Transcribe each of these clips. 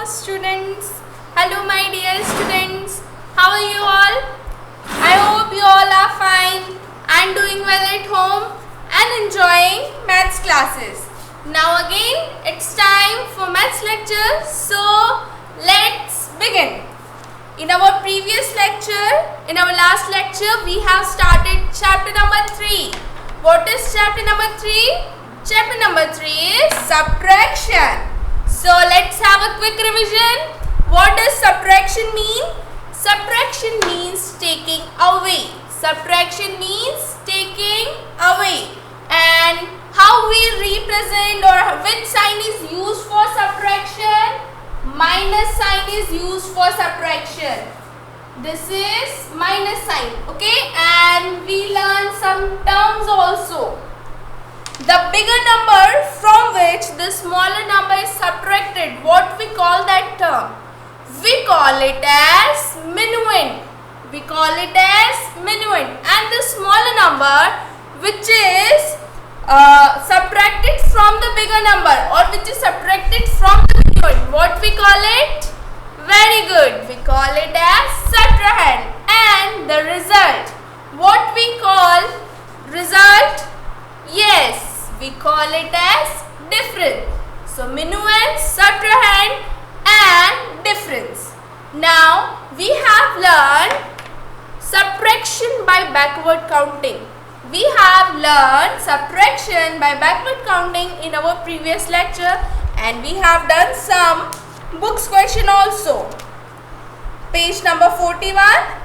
students. Hello my dear students. How are you all? I hope you all are fine and doing well at home and enjoying maths classes. Now again it's time for maths lecture. So let's begin. In our previous lecture, in our last lecture, we have started chapter number 3. What is chapter number 3? Chapter number 3 is subtraction. So let's have a quick revision. What does subtraction mean? Subtraction means taking away. Subtraction means taking away. And how we represent or which sign is used for subtraction? Minus sign is used for subtraction. This is minus sign, okay? And we learn some terms also. The bigger number from which the smaller number is subtracted, what we call that term? We call it as minuend. We call it as minuend. And the smaller number which is subtracted from the bigger number or which is subtracted from the minuend, what we call it? Very good. We call it as subtrahend. And the result, what we call result? Yes, we call it as difference. So minuend, subtrahend and difference. Now we have learned subtraction by backward counting. We have learned subtraction by backward counting in our previous lecture, and we have done some books question also. Page number 41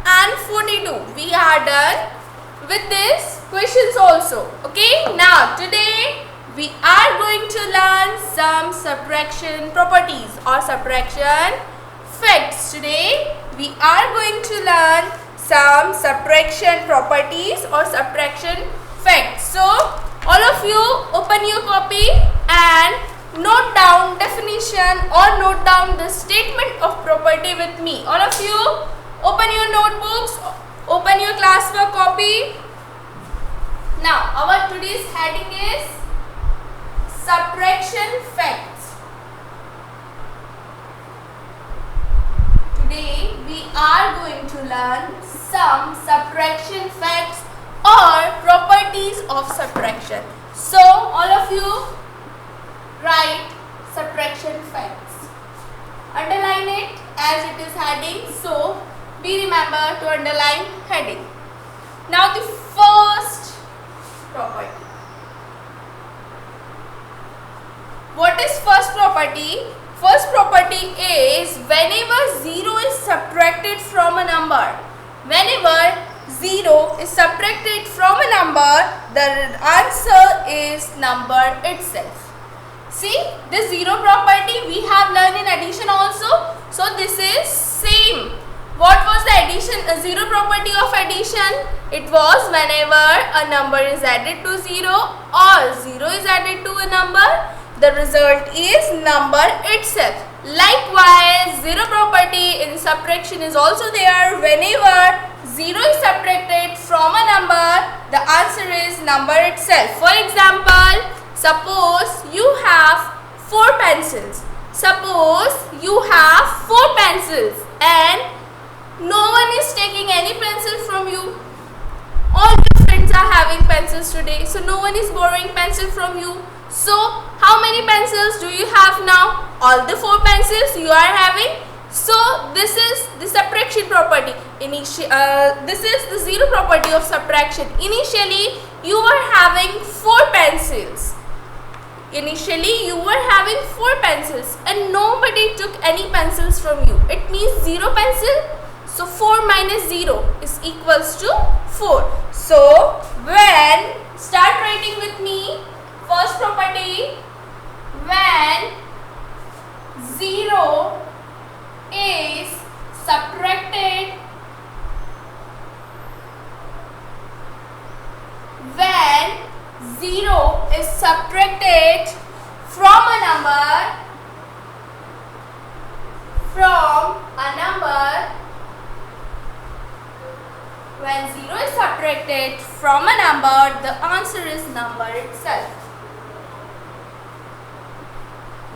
and 42. We are done with these questions also. Okay, now today we are going to learn some subtraction properties or subtraction facts. Today we are going to learn some subtraction properties or subtraction facts. So all of you open your copy and note down definition or note down the statement of property with me. All of you open your notebooks, open your classwork copy. Now our today's heading is subtraction facts. Today we are going to learn some subtraction facts or properties of subtraction. So all of you write subtraction facts. Underline it as it is heading. So be remember to underline heading. Now the first property. What is first property? First property is whenever 0 is subtracted from a number. Whenever 0 is subtracted from a number, the answer is number itself. See, this 0 property we have learned in addition also. So this is same. What was the addition? A 0 property of addition? It was whenever a number is added to 0 or 0 is added to a number, the result is number itself. Likewise, 0 property in subtraction is also there. Whenever 0 is subtracted from a number, the answer is number itself. For example, suppose you have 4 pencils. Suppose you have 4 pencils and no one is taking any pencil from you. All your friends are having pencils today, so no one is borrowing pencil from you. So how many pencils do you have now? All the 4 pencils you are having. So this is the subtraction property. This is the 0 property of subtraction. Initially you were having 4 pencils. Initially you were having 4 pencils and nobody took any pencils from you. It means 0 pencil. So 4 minus 0 is equals to 4. So when, start writing with me, first property, when 0 is subtracted, when 0 is subtracted from a number, when 0 is subtracted from a number, the answer is number itself.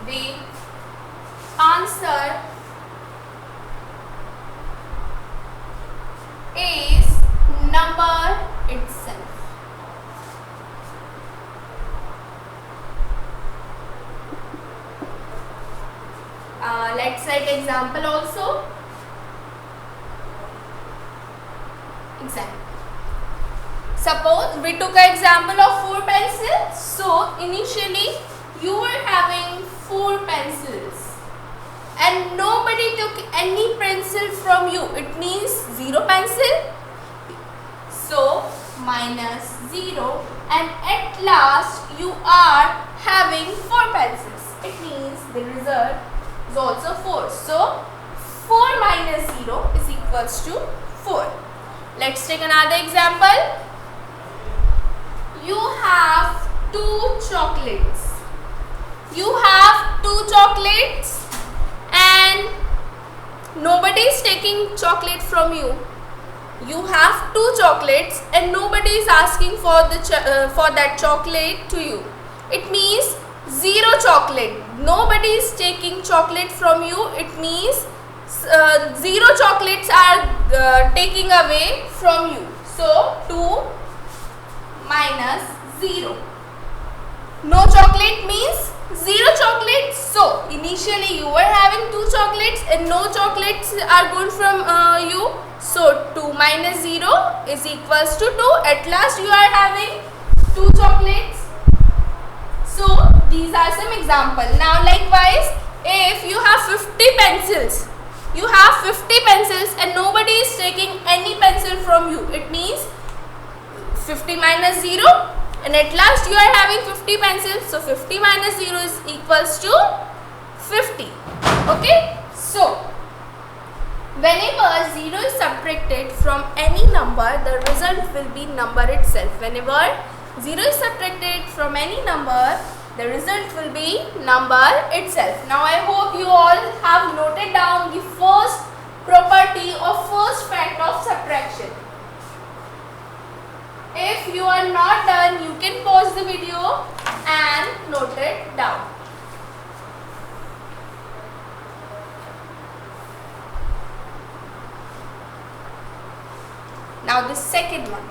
The answer let's write example also. Example. Suppose we took an example of 4 pencils. So initially you were having 4 pencils and nobody took any pencil from you. It means 0 pencil. So minus 0, and at last you are having 4 pencils. It means the result is also 4. So 4 minus 0 is equals to 4. Let's take another example. You have 2 chocolates. You have 2 chocolates and nobody is taking chocolate from you. You have 2 chocolates and nobody is asking for that chocolate to you. It means 0 chocolate. Nobody is taking chocolate from you. It means 0 chocolates are taking away from you. So 2 minus 0. No chocolate means 0 chocolates. So initially you were having 2 chocolates and no chocolates are going from you. So 2 minus 0 is equals to 2. At last you are having 2 chocolates. So these are some examples. Now likewise, if you have 50 pencils, you have 50 pencils and nobody is taking any pencil from you. It means 50 minus 0, and at last you are having 50 pencils. So 50 minus 0 is equals to 50. Okay. So whenever 0 is subtracted from any number, the result will be number itself. Whenever 0 is subtracted from any number, the result will be number itself. Now I hope you all have noted down the first property or first fact of subtraction. If you are not done, you can pause the video and note it down. Now the second one.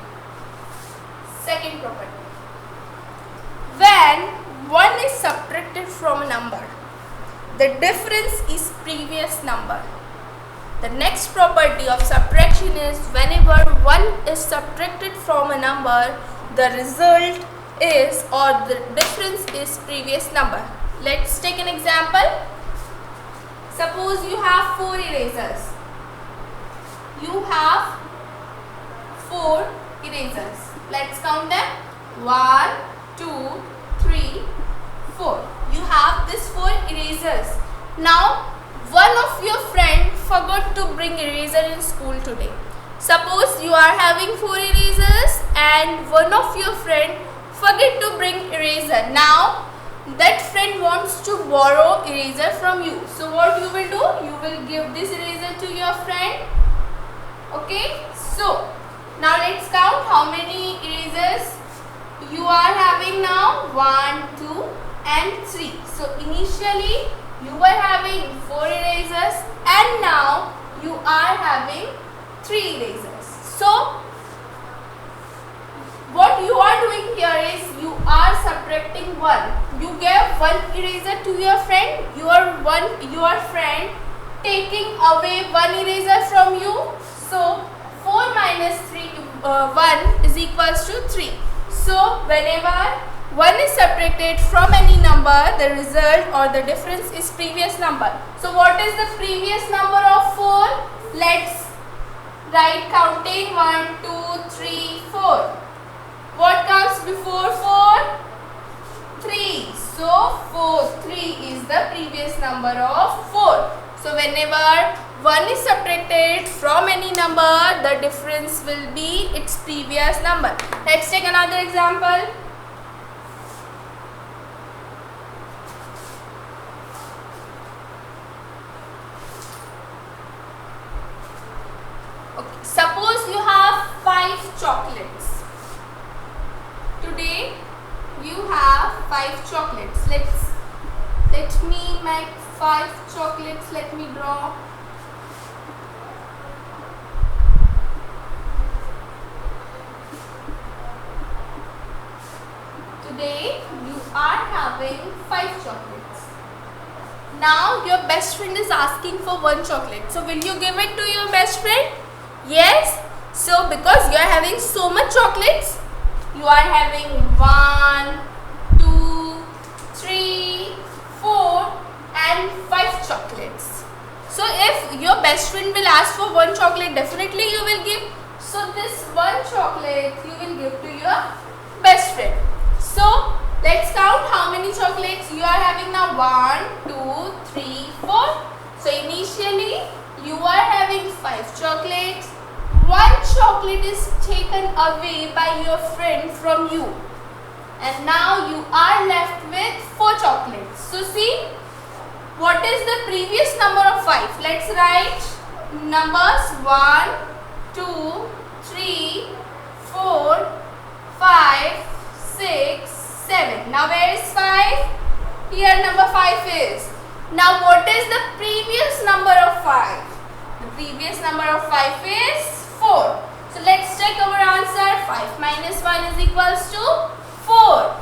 Second property. When 1 is subtracted from a number, the difference is previous number. The next property of subtraction is whenever 1 is subtracted from a number, the result is or the difference is previous number. Let's take an example. Suppose you have 4 erasers. You have 4 erasers. Let's count them. 1, 2, 3, 4. You have these 4 erasers. Now one of your friend forgot to bring eraser in school today. Suppose you are having 4 erasers and one of your friend forget to bring eraser. Now that friend wants to borrow eraser from you. So what you will do? You will give this eraser to your friend. Okay. So now let's count how many erasers you are having now. 1, 2 and 3. So initially you were having 4 erasers and now you are having 3 erasers. So what you are doing here is you are subtracting 1. You gave 1 eraser to your friend. Your friend taking away 1 eraser from you. So 4 minus 1 is equals to 3. So whenever 1 is subtracted from any number, the result or the difference is previous number. So what is the previous number of 4? Let's write counting 1, 2, 3, 4. What comes before 4? 3. So 3 is the previous number of 4. So whenever 1 is subtracted from any number, the difference will be its previous number. Let's take another example. Okay. Suppose you have 5 chocolates. Today you have 5 chocolates. Let me make 5 chocolates. Let me draw. Today you are having 5 chocolates. Now your best friend is asking for one chocolate. So will you give it to your best friend? Yes. So because you are having so much chocolates, you are having 1, 2, 3, 4 and 5 chocolates. So if your best friend will ask for one chocolate, definitely you will give. So this one chocolate you will give to your best friend. So let's count how many chocolates you are having now. 1, 2, 3, 4. So initially you are having 5 chocolates. One chocolate is taken away by your friend from you. And now you are left with 4 chocolates. So see, what is the previous number of 5? Let's write numbers 1, 2, 3, 4, 5, 6, 7. Now where is 5? Here number 5 is. Now what is the previous number of 5? The previous number of 5 is 4. So let's check our answer. 5 minus 1 is equals to 4.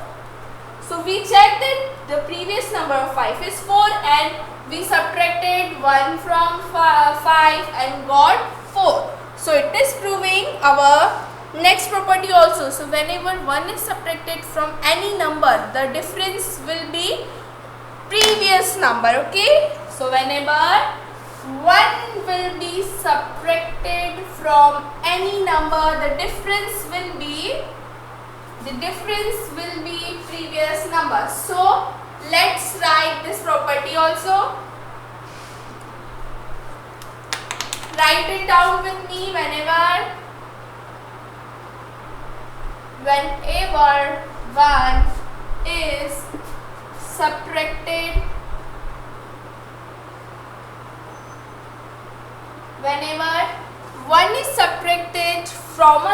So we checked that the previous number of 5 is 4 and we subtracted 1 from 5 and got 4. So it is proving our next property also. So whenever 1 is subtracted from any number, the difference will be previous number. Okay. So whenever 1 will be subtracted from any number, the difference will be previous number. So let's write this property also. Write it down with me. Whenever 1 is subtracted, whenever 1 is subtracted from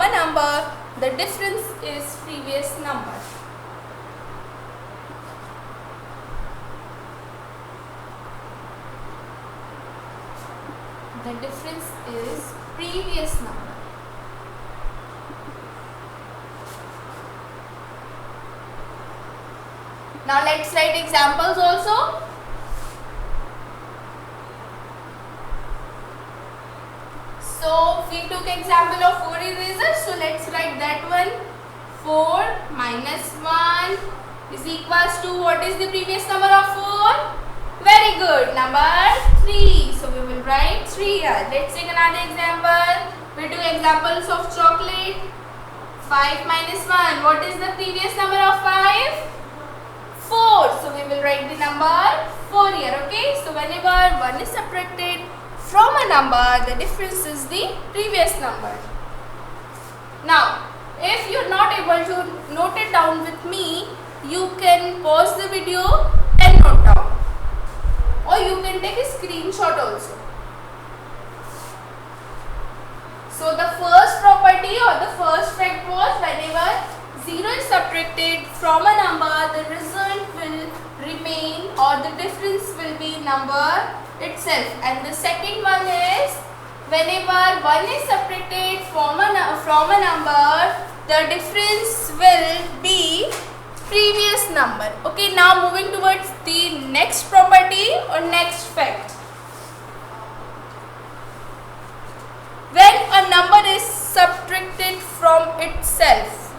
a number, the difference is previous number. The difference is previous number. Now let's write examples also. So we took example of 4 erasers. So let's write that one. 4 minus 1 is equals to, what is the previous number of 4? Very good. Number 3. So we will write 3 here. Let's take another example. We took examples of chocolate. 5 minus 1. What is the previous number of 5? 4. So we will write the number 4 here. Okay. So whenever 1 is subtracted from a number, the difference is the previous number. Now, if you are not able to note it down with me, you can pause the video and note down. Or you can take a screenshot also. So the first property or the first fact was, whenever 0 is subtracted from a number, the result will remain or the difference will be number itself. And the second one is, whenever 1 is subtracted from a number, the difference will be previous number. Okay, now moving towards the next property or next fact. When a number is subtracted from itself,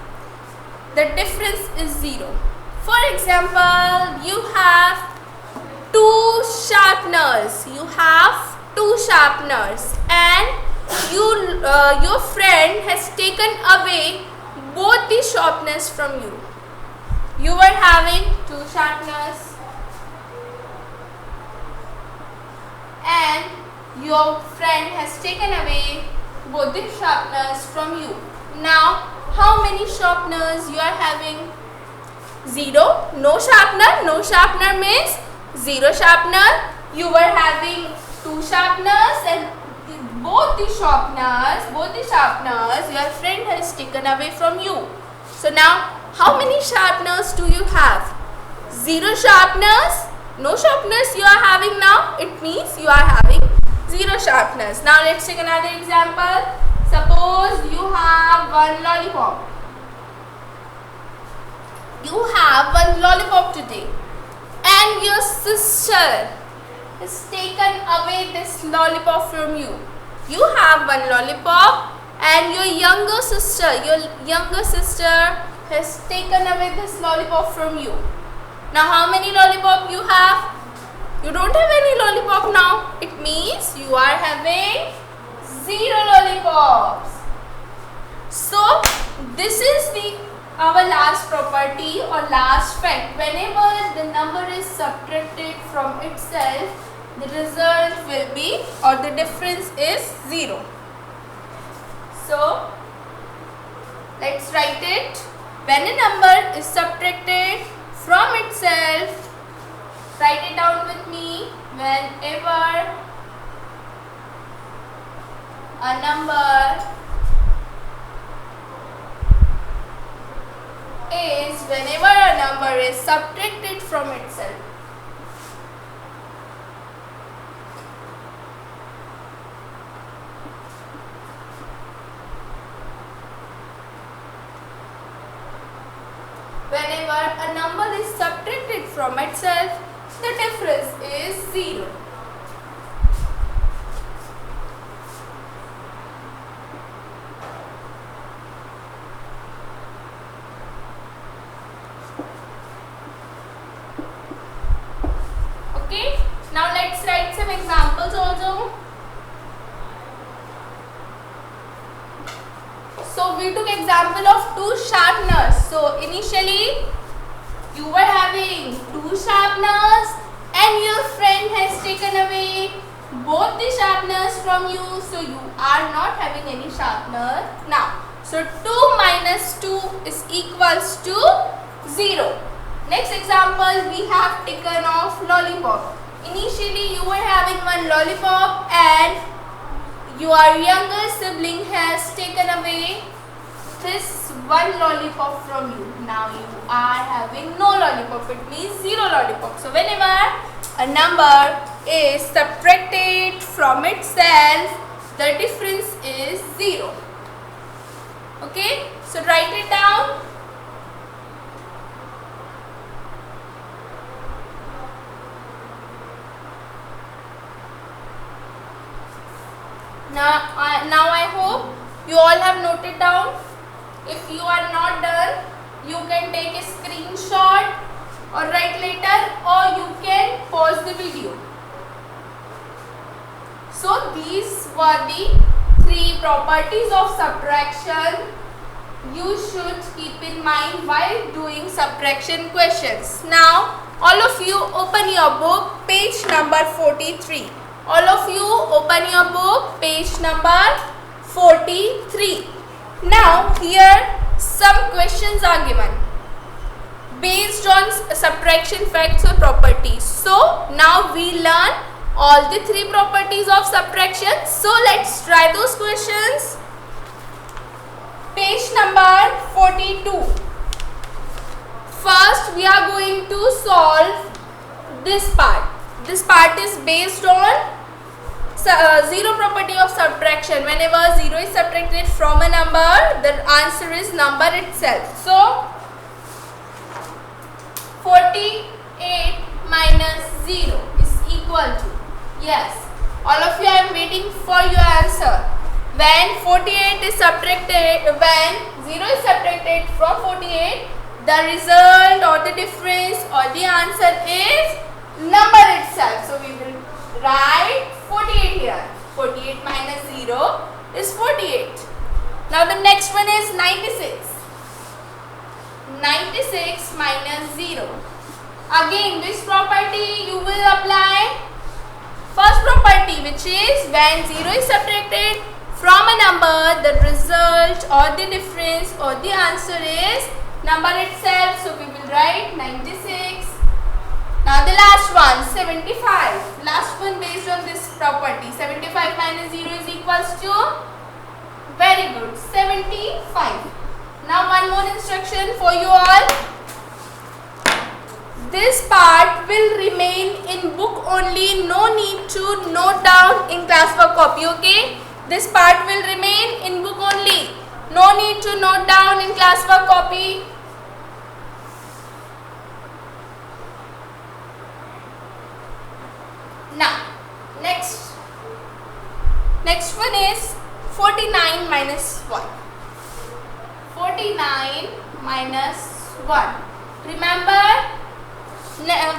the difference is 0. For example, you have two sharpeners. And your friend has taken away both the sharpness from you. You were having two sharpeners and your friend has taken away both the sharpeners from you. Now, how many sharpeners you are having? 0. No sharpener. No sharpener means 0 sharpener. You were having 2 sharpeners and both the sharpeners your friend has taken away from you. So now, how many sharpeners do you have? 0 sharpeners. No sharpeners you are having now. It means you are having zero sharpness. Now let's take another example. Suppose you have one lollipop. You have one lollipop today, and your sister has taken away this lollipop from you. You have one lollipop, and your younger sister has taken away this lollipop from you. Now how many lollipop you have? You don't have any lollipop now. It means you are having zero lollipops. So this is our last property or last fact. Whenever the number is subtracted from itself, the result will be, or the difference is, 0. So let's write it. When a number is subtracted from itself, write it down with me. Whenever a number is subtracted from itself. Whenever a number is subtracted from itself, the difference is 0. Okay, now let's write some examples also. So we took example of two sharpeners. So initially you were having two sharpeners and your friend has taken away both the sharpeners from you. So you are not having any sharpener now. So 2 minus 2 is equals to 0. Next example, we have taken off lollipop. Initially you were having one lollipop and your younger sibling has taken away this one lollipop from you. Now you are having no lollipop. It means 0 lollipop. So whenever a number is subtracted from itself, the difference is 0. Okay, so write it down. Now I hope you all have noted down. If you are not done, you can take a screenshot or write later, or you can pause the video. So these were the 3 properties of subtraction you should keep in mind while doing subtraction questions. Now all of you open your book, page number 43. All of you open your book, page number 43. Now here some questions are given based on subtraction facts or properties. So now we learn all the 3 properties of subtraction. So let's try those questions. Page number 42. First we are going to solve this part. This part is based on 0 property of subtraction. Whenever 0 is subtracted from a number, the answer is number itself. So 48 minus 0 is equal to, yes, all of you, I am waiting for your answer. When 48 is subtracted, when 0 is subtracted from 48, the result or the difference or the answer is number itself. So we will write 48 here. 48 minus 0 is 48. Now the next one is 96. 96 minus 0. Again, this property you will apply. First property, which is when 0 is subtracted from a number, the result or the difference or the answer is number itself. So we will write 96. Now the last one, 75. Last one based on this property. 75 minus 0 is equals to, very good, 75. Now one more instruction for you all. this part will remain in book only. No need to note down in class work copy. Okay, this part will remain in book only. No need to note down in class work copy. Now, next one is 49 minus 1. 49 minus 1. Remember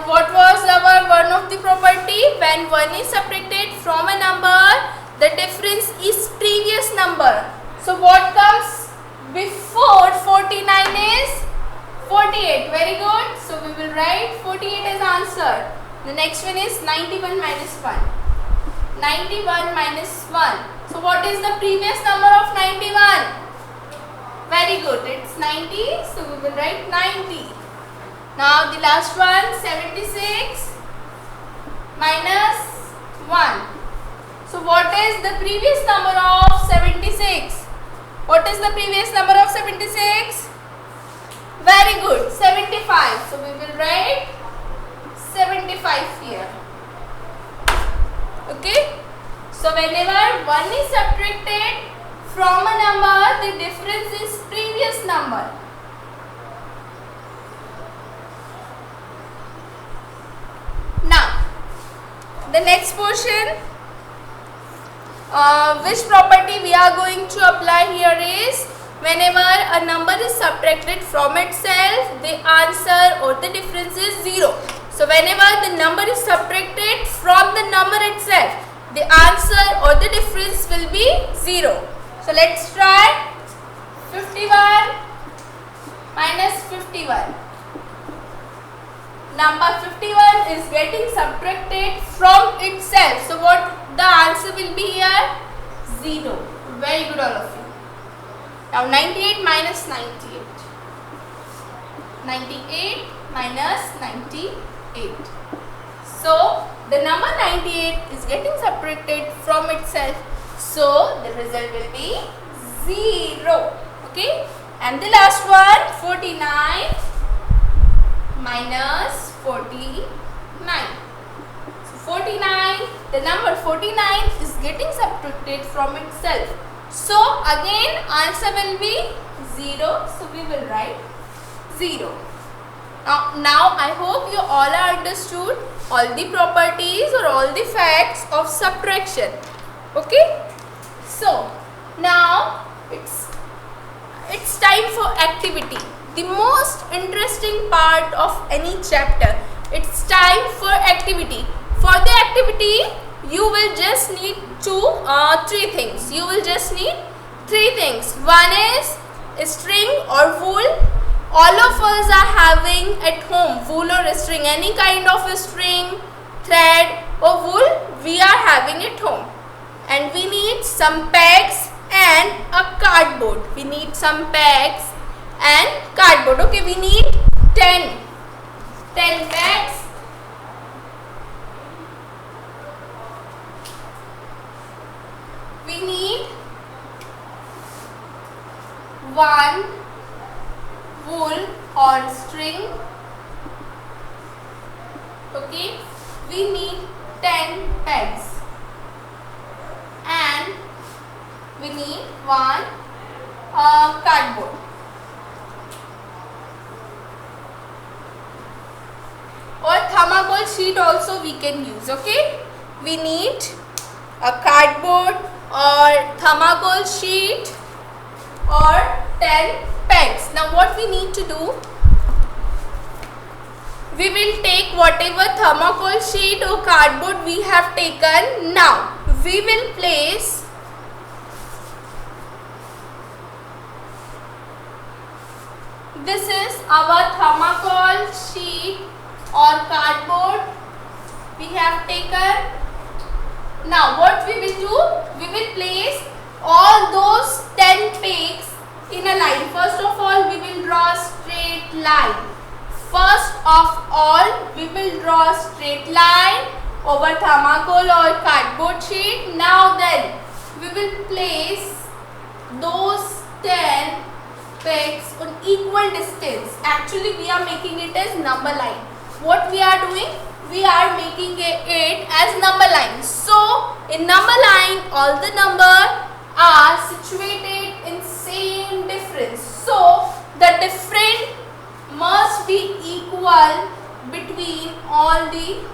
what was our one of the property? When 1 is subtracted from a number, the difference is previous number. So what comes before 49 is 48. Very good. So we will write 48 as answer. The next one is 91 minus 1. 91 minus 1. So what is the previous number of 91? Very good. It's 90. So we will write 90. Now the last one, 76 minus 1. So what is the previous number of 76? What is the previous number of 76? Very good. 75. So we will write 75 here. Okay. So whenever 1 is subtracted from a number, the difference is previous number. Now, the next portion, which property we are going to apply here is, whenever a number is subtracted from itself, the answer or the difference is 0. So whenever the number is subtracted from the number itself, the answer or the difference will be 0. So let's try 51 minus 51. Number 51 is getting subtracted from itself. So what the answer will be here? 0. Very good, all of you. Now 98 minus 98. 98 minus 98. So the number 98 is getting subtracted from itself. So the result will be 0. Okay. And the last one, 49 minus 49. So 49, the number 49 is getting subtracted from itself. So again answer will be 0. So we will write 0. Now I hope you all are understood all the properties or all the facts of subtraction. Okay. So now it's time for activity. The most interesting part of any chapter. It's time for activity. For the activity, you will just need three things. You will just need three things. One is a string or wool. All of us are having at home wool or a string. Any kind of a string, thread or wool we are having at home. And we need some pegs and a cardboard. We need some pegs and cardboard. Okay, we need 10 pegs. We need 1 wool or string. Okay, we need 10 pegs and we need 1 cardboard. Or thermocol sheet also we can use. Okay, we need a cardboard or thermocol sheet or 10 pegs. Now what we need to do, we will take whatever thermocol sheet or cardboard we have taken. Now we will place this is our thermocol sheet or cardboard we have taken. Now what we will do, we will place all those 10 pegs in a line. First of all, we will draw a straight line. First of all, we will draw a straight line over thermocol or cardboard sheet. Now then, we will place those 10 pegs on equal distance. Actually, we are making it as number line. what we are doing? We are making it as number line. So in number line, all the number are situated in same difference. So the difference must be equal between all the,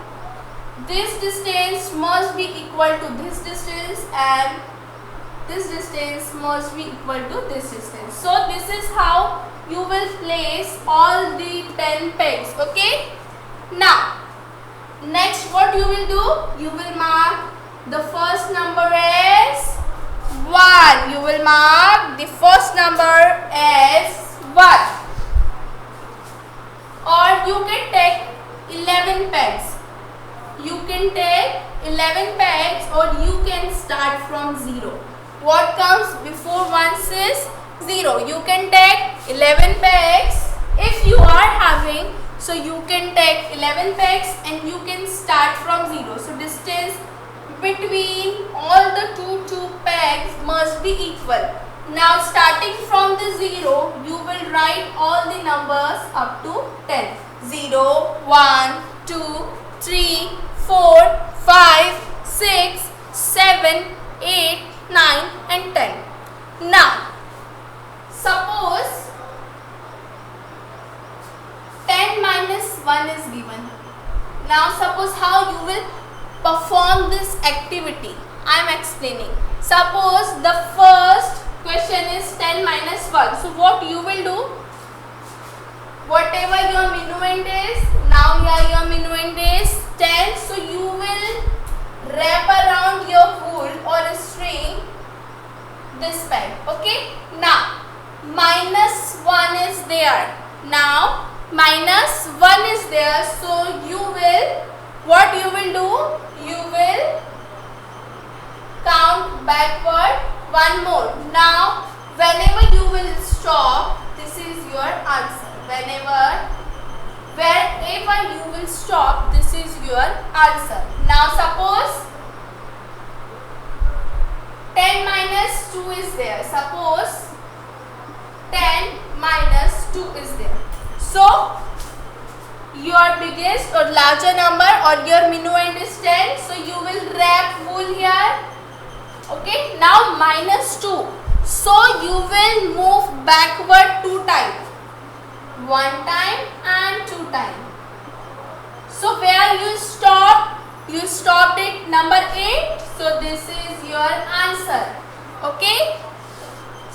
this distance must be equal to this distance and this distance must be equal to this distance. So this is how you will place all the 10 pegs. Okay. Now next what you will do? You will mark the first number as 1. You will mark the first number as 1. Or you can take 11 pegs. You can take 11 pegs or you can start from 0. What comes before 1 is 0. You can take 11 pegs if you are having. So you can take 11 pegs and you can start from 0. So distance between all the two pegs must be equal. Now starting from the 0, you will write all the numbers up to 10. 0, 1, 2, 3, 4, 5, 6, 7, 8, 9 and 10. Now suppose 10 minus 1 is given. Now suppose how you will perform this activity. I am explaining. Suppose the first question is 10 minus 1. So what you will do? Whatever your minuend is, now here your minuend is 10. So you will wrap around your wool or a string this peg. Okay. Now minus 1 is there. Now minus 1 is there, so you will, what you will do? You will count backward one more. Now whenever you will stop, this is your answer. Wherever you will stop, this is your answer. Now suppose 10 minus 2 is there. Suppose 10 minus 2 is there. So your biggest or larger number or your minuend is 10. So you will wrap wool here. Okay. Now minus 2. So you will move backward 2 times. 1 time and 2 times. So where you stop? You stopped at number 8. So this is your answer. Okay.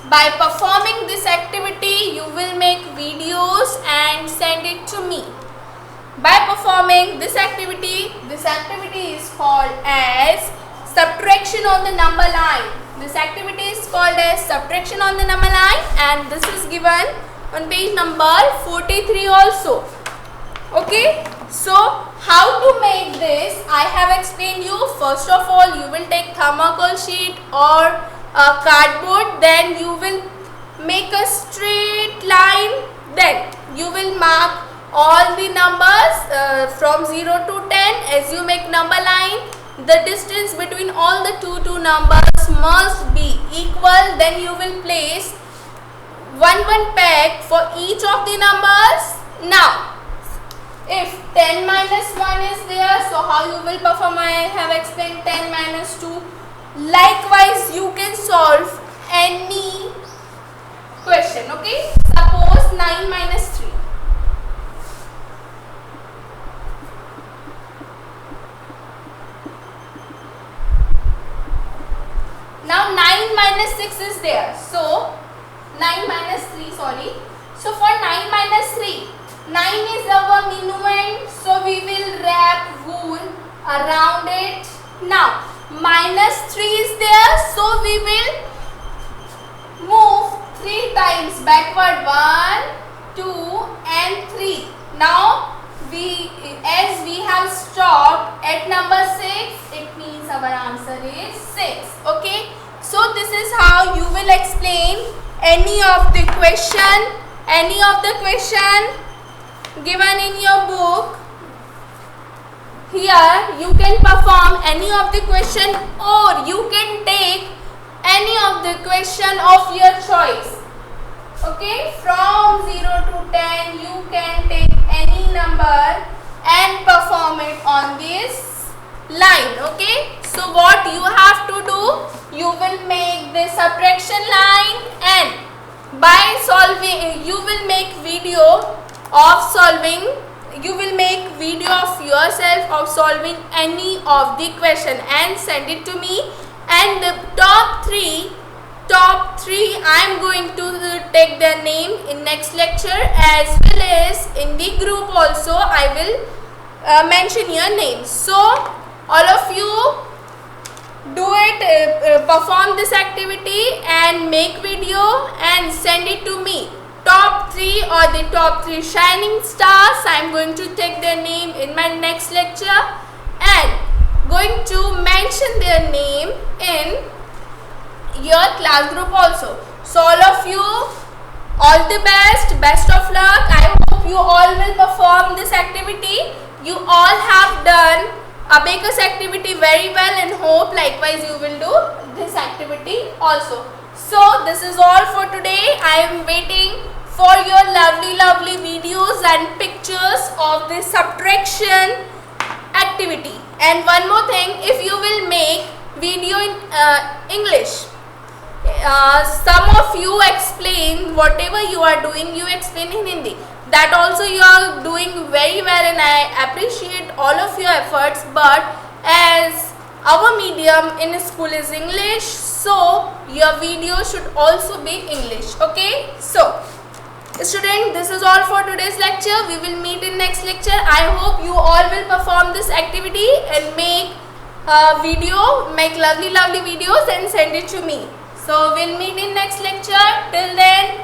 By performing this activity, you will make videos and send it to me. By performing this activity is called as subtraction on the number line. This activity is called as subtraction on the number line and this is given on page number 43 also. Okay. So how to make this? I have explained you. First of all, you will take thermocol sheet or cardboard, then you will make a straight line, then you will mark all the numbers from 0 to 10. As you make number line, the distance between all the two numbers must be equal. Then you will place one peg for each of the numbers. Now if 10 minus 1 is there, so how you will perform? I have explained 10 minus 2. Likewise, you can solve any question. Okay. Suppose 9 minus 3. Now 9 minus 6 is there. So 9 minus 3, sorry. So for 9 minus 3, 9 is our minuend. So we will wrap wool around it. Now minus 3 is there, so we will move 3 times backward, 1, 2 and 3. Now as we have stopped at number 6, it means our answer is 6. Okay. So this is how you will explain any of the question given in your book. Here you can perform any of the question or you can take any of the question of your choice. Okay, from 0 to 10 you can take any number and perform it on this line. Okay, so what you have to do, you will make the subtraction line, and by solving you will make video of solving, you will make video of yourself of solving any of the question and send it to me. And the top three I am going to take their name in next lecture, as well as in the group also I will mention your names. So all of you do it, perform this activity and make video and send it to me. Top 3 or the top 3 shining stars, I am going to take their name in my next lecture and going to mention their name in your class group also. So all of you, all the best of luck. I hope you all will perform this activity. You all have done abacus activity very well, and hope likewise you will do this activity also. So this is all for today. I am waiting for your lovely videos and pictures of this subtraction activity. And one more thing, if you will make video in English, some of you explain whatever you are doing, you explain in Hindi. That also you are doing very well, and I appreciate all of your efforts. But as our medium in school is English, so your video should also be English. Okay, so student, this is all for today's lecture. We will meet in next lecture. I hope you all will perform this activity and make make lovely videos and send it to me. So we'll meet in next lecture. Till then,